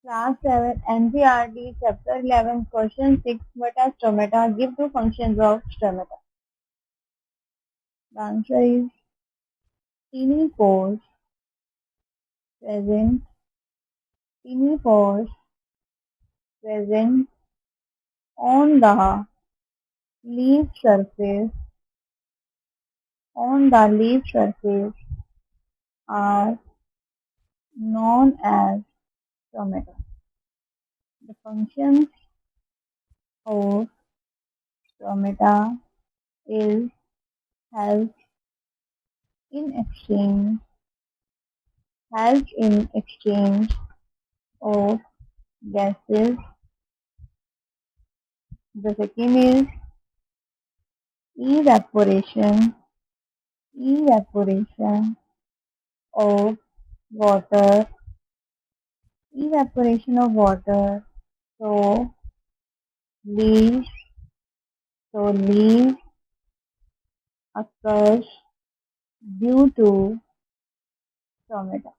Class 7 NCERT Chapter 11 Question 6 What are stomata? Give two functions of stomata. The answer is tiny pores present tiny pores present on the leaf surface are known as stomata. The functions of stomata is help in exchange of gases. The second is evaporation of water. So leaves occurs due to stomata.